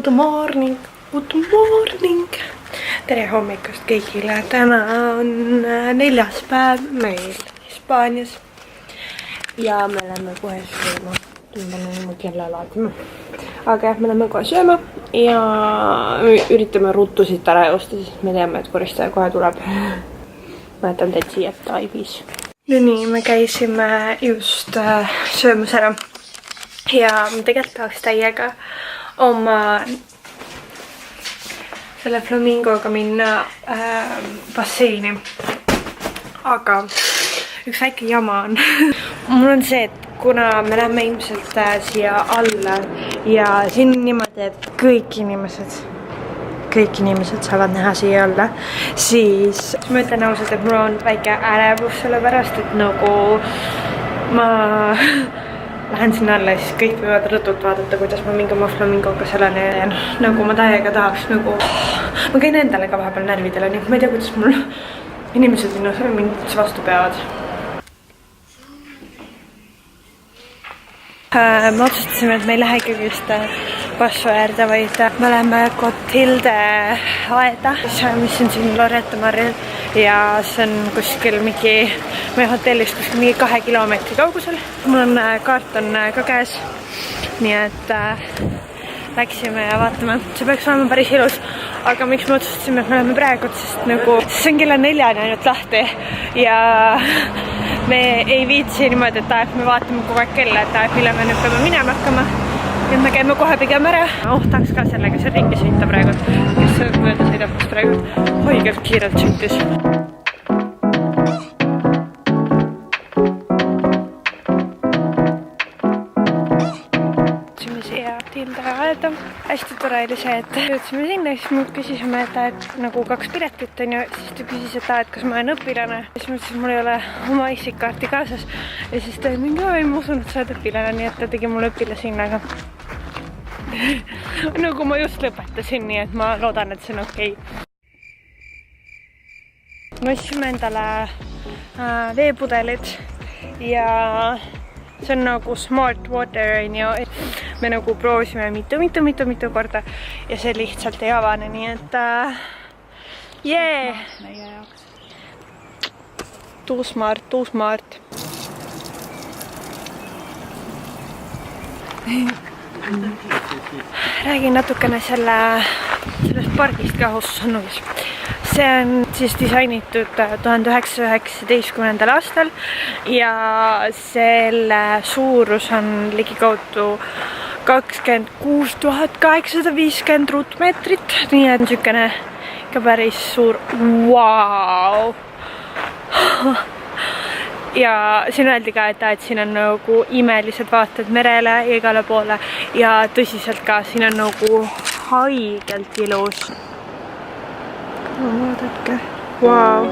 Good morning, good morning. Tere hommikust kõigile. Täna on 4. päev meil Hispaanias. Ja me läheme kohe sööma. Me kella laadime. Aga jah, me läheme kohe sööma. Ja me üritame ruttu siit ära joosta, sest me teame, et koristaja kohe tuleb. Ma jätan teid siia Taivis. No nii, me käisime just söömas ära. Ja ma tegelikult tahaks täiega oma selle flamingoga minna basseini. Aga üks väike jama on. Mul on see, et kuna me läheme ilmselt siia alla ja siin on niimoodi, et kõik inimesed saavad näha siia alla, siis ma ütlen ausalt, et mul on väike ärevus sellepärast, et nagu ma lähen sinna alla ja siis kõik võivad rõtult vaadata, kuidas ma mingi oma flamingoga sellele teen. Nagu ma täiega tahaks nagu... Ma käin endale ka vahepeal närvidele, nii et ma ei tea, kuidas mul inimesed mind vastu peavad. Me otsustasime, et me ei lähe ikkagi just Passo äärde, vaid me läheme Clotilde aeda, mis on siin Loreto Maril ja see on kuskil meie hotellist kuskil 2 kilomeetri kaugusel. Mul on kaart on ka käes, nii et läksime ja vaatame. See peaks olema päris ilus, aga miks me otsustasime, et me läheme praegu, sest nagu see on kella 4 ainult lahti ja me ei viitsi niimoodi, et me vaatame kogu aeg kella, et mille me nüüd peame minema hakkama. Ja me käime kohe pigem ära. Tahaks ka sellega see ringi sõita praegu, kes mööda sõidab, kus praegu hoigelt kiirelt sõitis. Hästi tore oli see, et jõudsime sinna, siis me küsisime, et nagu 2 piletit on ju, siis ta küsis, et kas ma olen õpilane. Siis ma ütlesin, et mul ei ole oma isikaarti kaasas ja siis ta mingi, ma usun, et sa oled õpilane, nii et ta tegi mulle õpilasinnaga. Nagu ma just lõpetasin, nii et ma loodan, et see on okei. Me ostsime endale veepudelid ja see on nagu smart water, me nagu proovisime mitu korda ja see lihtsalt ei avane, nii et too smart. Räägin natukene sellest pargist ka Hossannugis. See on siis disainitud 1919. aastal ja selle suurus on ligikaudu 26 850 ruutmeetrit, nii et niisugune ikka päris suur. Vau! Ja siin öeldi ka, et siin on nagu imelised vaated merele ja igale poole ja tõsiselt ka siin on nagu haigelt ilus. Vaadake. Vau!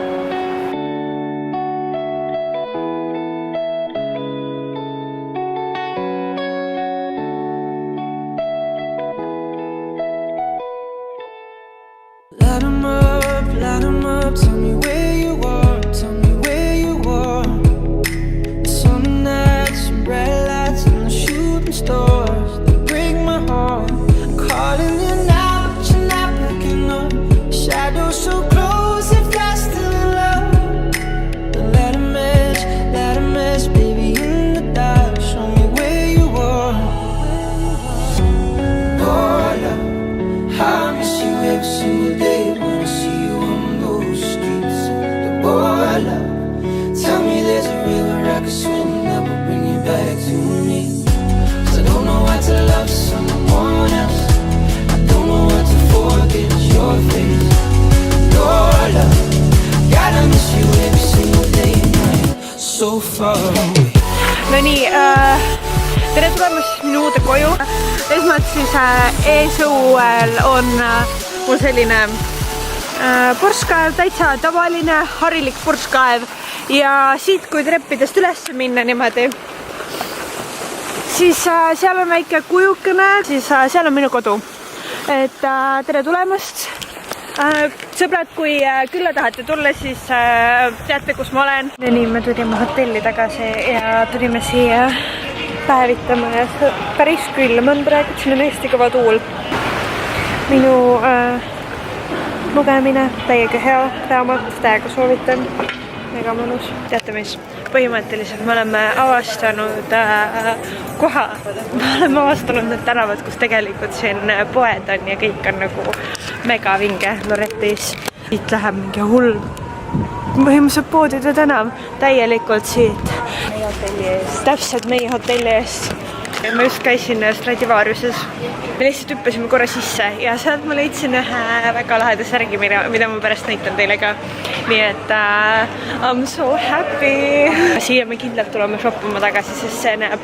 Light 'em up, tell me where you are, tell me where you are. The summer nights, bright lights and the shooting stars, they break my heart. I'm calling you now, but you're not picking up. Shadows so close, if that's still love. But let a mess, baby, in the dark. Show me where you are. Oh, love, I miss you every single day when I see you on those streets. Oh, love, tell me there's a river I can swim that will bring you back to me. 'Cause I don't know how to love someone else. I don't know how to forget your face. Gotta miss you every single day and night, so far away. No nii, tere tulemast minu uude koju. Esmalt siis eesõuel on mul selline purskkaev, täitsa tavaline, harilik purskkaev. Ja siit, kui treppidest üles minna niimoodi, siis seal on väike kujukene, siis seal on minu kodu. Et tere tulemast! Sõbrad, kui külla tahate tulla, siis teate, kus ma olen. Ja nii, me tulime hotelli tagasi ja tulime siia päevitama ja päris külm on praegu, siin on hästi kõva tuul. minu lugemine, täiega hea raamat, täiega soovitan, väga mõnus. Teate mis? Põhimõtteliselt me oleme avastanud koha, me oleme avastanud need tänavad, kus tegelikult siin poed on ja kõik on nagu mega vinge Loretis. Siit läheb mingi hull põhimõtteliselt poodide tänav täielikult siit meie hotelli eest. Täpselt meie hotelli eest. Ma just käisin Stradivariuses. Me lihtsalt hüppasime korra sisse ja sealt ma leidsin ühe väga laheda särgi, mida ma pärast näitan teile ka. Nii et I'm so happy. Siia me kindlalt tuleme shoppima tagasi, sest see näeb,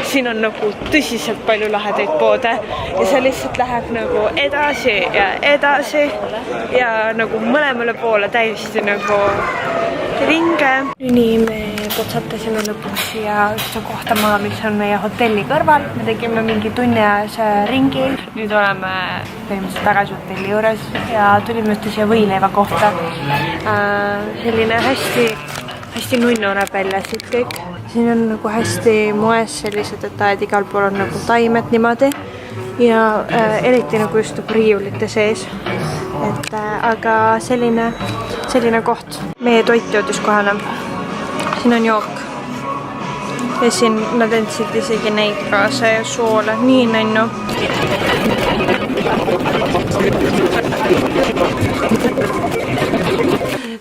siin on nagu tõsiselt palju lahedaid poode ja see lihtsalt läheb nagu edasi ja nagu mõlemale poole täiesti nagu ringe. Nii me potsatasime lõpuks siia ühte kohta maha, mis on meie hotelli kõrval. Me tegime mingi tunniajase ringi. Nüüd oleme põhimõtteliselt tagasi hotelli juures ja tulime ühte siia võileiva kohta. Selline hästi nunnu näeb välja siit kõik. Siin on nagu hästi moes sellised detailid, igal pool on nagu taimed niimoodi ja eriti nagu just riiulite sees. Aga selline koht. Meie toit jõudis kohale. Siin on jook. Ja siin nad andsid isegi neid kaasa ja soole. Nii nännu.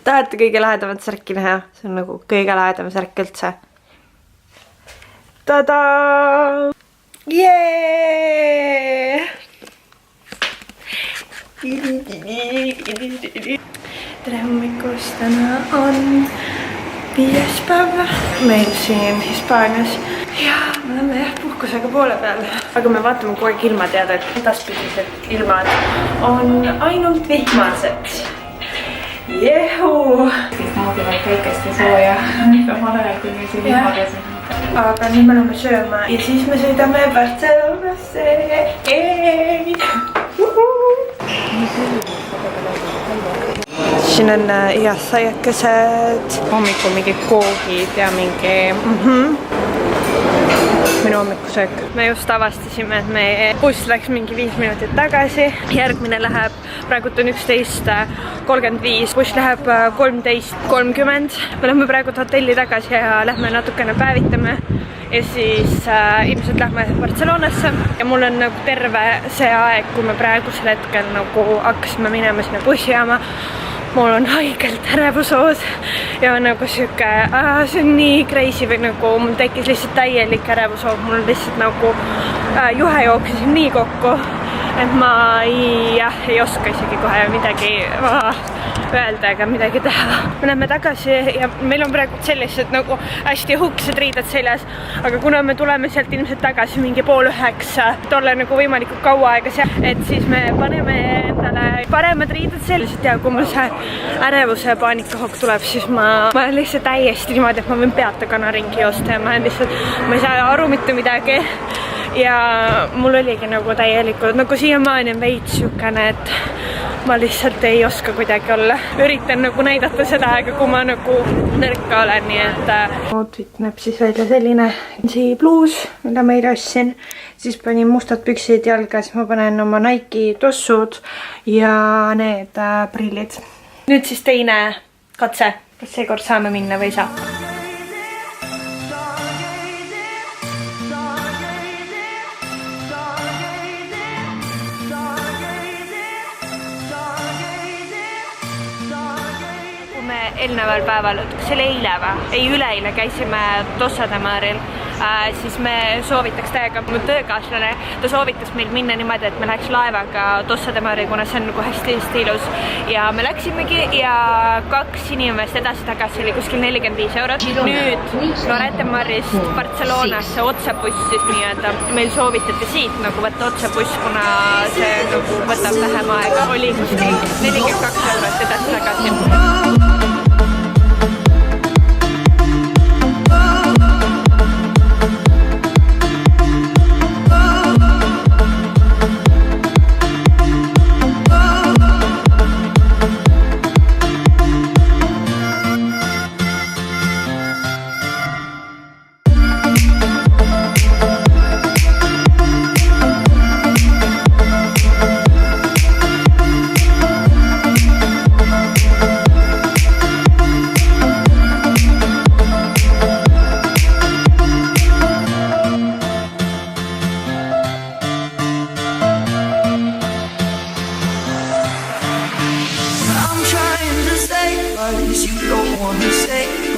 Tahate kõige lahedamat särki näha? See on nagu kõige lahedam särk üldse. Tada! Jee! Tere hommikust, täna on 5. päev meil siin Hispaanias ja me oleme puhkusega poole peal. Aga me vaatame kogu aeg ilmateada, et edaspidised ilmad on ainult vihmased. Jehu! Siis naudivad kõikest ja sooja. Samal ajal, kui meil siin vihmateada. Aga nüüd me oleme sööma ja siis me sõidame Barcelonasse. Siin on saiakesed, hommikul mingid koogid ja mingi minu hommikusöök. Me just avastasime, et meie buss läks mingi 5 minutit tagasi. Järgmine läheb, praegult on 11:35, buss läheb 13:30. Me lähme praegult hotelli tagasi ja lähme natukene päevitame. Ja siis ilmselt lähme Barcelonasse ja mul on nagu terve see aeg, kui me praegusel hetkel nagu hakkasime minema sinna bussijaama. Mul on haigelt ärevushoos ja nagu siuke, see on nii crazy või nagu mul tekkis lihtsalt täielik ärevushoos. Mul lihtsalt nagu juhe jooksis nii kokku, et ma ei oska isegi kohe midagi öelda ega midagi teha. Me läheme tagasi ja meil on praegu sellised nagu hästi hukksed riided seljas, aga kuna me tuleme sealt ilmselt tagasi mingi 8:30, et olla nagu võimalikult kaua aega seal, et siis me paneme endale paremad riided sellised ja kui mul see ärevuse ja paanikahokk tuleb, siis ma olen lihtsalt täiesti niimoodi, et ma võin peata kanaringi joosta ja ma ei saa aru mitte midagi. Ja mul oligi nagu täielikult, nagu siiamaani on veits siukene, et ma lihtsalt ei oska kuidagi olla. Üritan nagu näidata seda aega, kui ma nagu nõrka olen, nii et outfit näeb siis välja selline bluus, mida ma eile ostsin. Siis panin mustad püksid jalga, siis ma panen oma Nike tossud ja need prillid. Nüüd siis teine katse. Kas seekord saame minna või ei saa? Eelneval päeval, kas oli eile või? Ei, üleeile käisime Tossa de Maril, siis me soovitaks täiega, mu töökaaslane, ta soovitas meil minna niimoodi, et me läheks laevaga Tossa de Maril, kuna see on nagu hästi ilus. Ja me läksimegi ja 2 inimest edasi-tagasi oli kuskil 45 €. Nüüd Lloret de Marist Barcelonasse otsebuss siis nii-öelda. Meil soovitati siit nagu võtta otsebuss, kuna see nagu võtab vähem aega. Oli kuskil 42 € edasi-tagasi.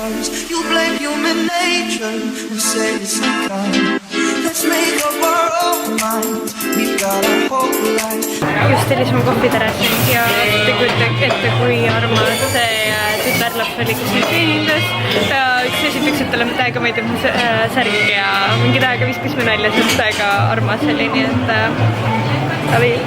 cause you blame human nature. We say it's unkind. Let's make up our own minds. We've got our whole life. Just tellisime kohviteres ja te kujutage ette, kui armas see tütarlaps oli, kes nüüd teenindas. Üks esiteks, et talle täiega meeldib mu särk ja mingi täiega viskasime nalja, sest täiega armas oli, nii et vilt.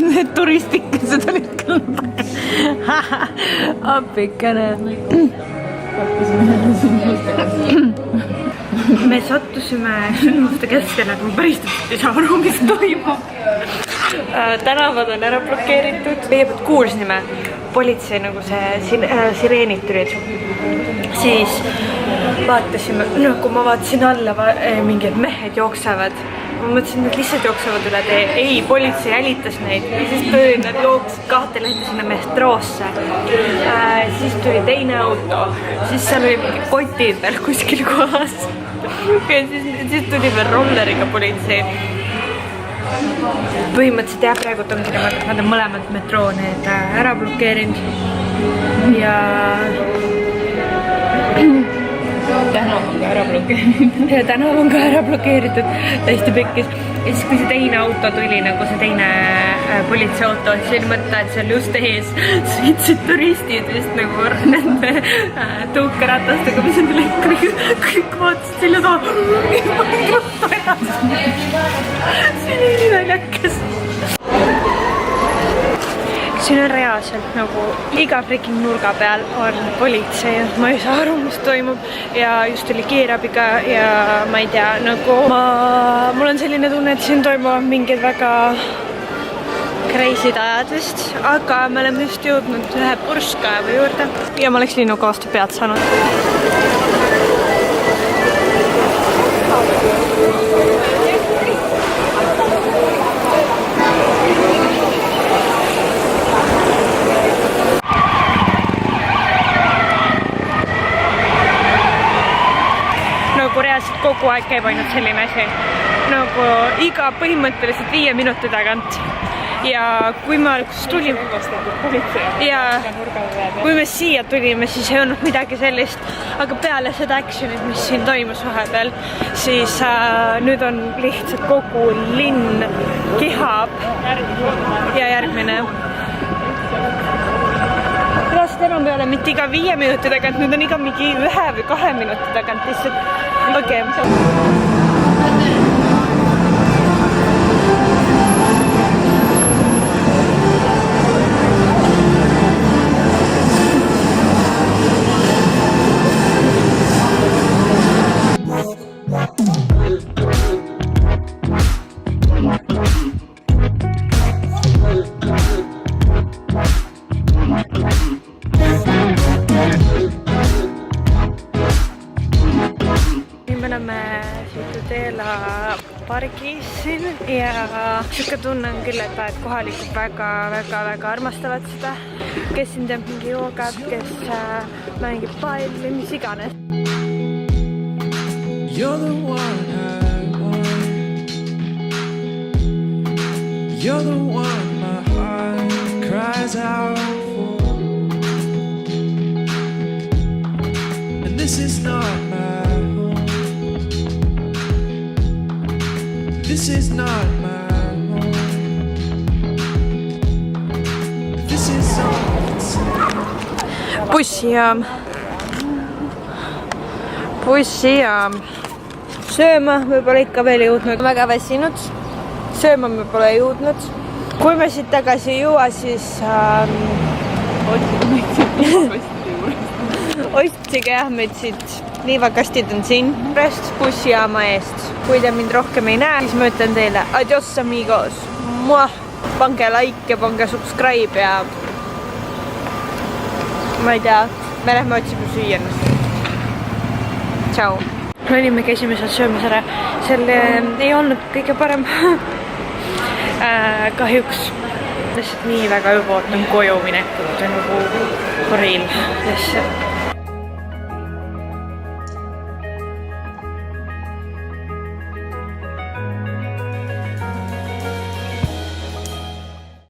Need turistikesed olid kõlbaka. Appikene. Me sattusime sündmuste keskele, kui päris ei saa aru, mis toimub. Tänavad on ära blokeeritud. Kõigepealt kuulsime politsei nagu see sireenid tulid. Siis vaatasime, kui ma vaatasin alla, mingid mehed jooksevad. Ma mõtlesin, et lihtsalt jooksevad üle tee. Ei, politsei jälitas neid. Siis tuli nad jooksid 2 lehte sinna metroosse. Siis tuli teine auto. Siis seal oli mingi kotid veel kuskil kohas. Ja siis tuli veel rolleriga politsei. Põhimõtteliselt jah, praegult ongi nad on mõlemad metroo need ära blokeerinud. Ja tänav on ka ära blokeeritud. Ja tänav on ka ära blokeeritud. Täiesti pekkis. Ja siis kui see teine auto tuli, nagu see teine politseiauto, siis oli mõtta, et seal just ees sõitsid turistid vist nagu nende tõukeratastega, mis on kõik vaatasid selja taha. See oli nii naljakas. Siin on reaalselt nagu iga freaking nurga peal on politsei. Ma ei saa aru, mis toimub. Ja just oli kiirabiga ja ma ei tea, nagu mul on selline tunne, et siin toimuvad mingid väga crazy'd ajad vist. Aga me oleme just jõudnud ühe purskkaevu juurde. Ja ma oleks linnuga vastu pead saanud. Reaalselt kogu aeg käib ainult selline asi. Nagu iga põhimõtteliselt 5 minuti tagant. Ja kui ma tulime ja kui me siia tulime, siis ei olnud midagi sellist. Aga peale seda actionit, mis siin toimus vahepeal, siis nüüd on lihtsalt kogu linn kihab. Ja järgmine. Reaalselt enam ei ole mitte iga 5 minuti tagant, nüüd on iga mingi 1 või 2 minuti tagant lihtsalt. Okei. Pargis siin ja siuke tunne on küll, et kohalikud väga armastavad seda. Kes siin teeb mingi joogat, kes mängib palli, mis iganes. You're the one I want. You're the one my heart cries out for. And this is not my home. This is not my home. This is all. Bussijaam. Sööma me pole ikka veel jõudnud. Väga väsinud. Sööma me pole jõudnud. Kui me siit tagasi ei jõua, siis otsige jah meid siit. Liivakastid on siin. Rest bussijaama eest. Kui te mind rohkem ei näe, siis ma ütlen teile adios amigos. Muah! pange like ja pange subscribe ja ma ei tea, me lähme otsime süüa. Tšau. Me käisime seal söömas ära, seal ei olnud kõige parem kahjuks lihtsalt nii väga juba ootan koju minekut, see on nagu horiil.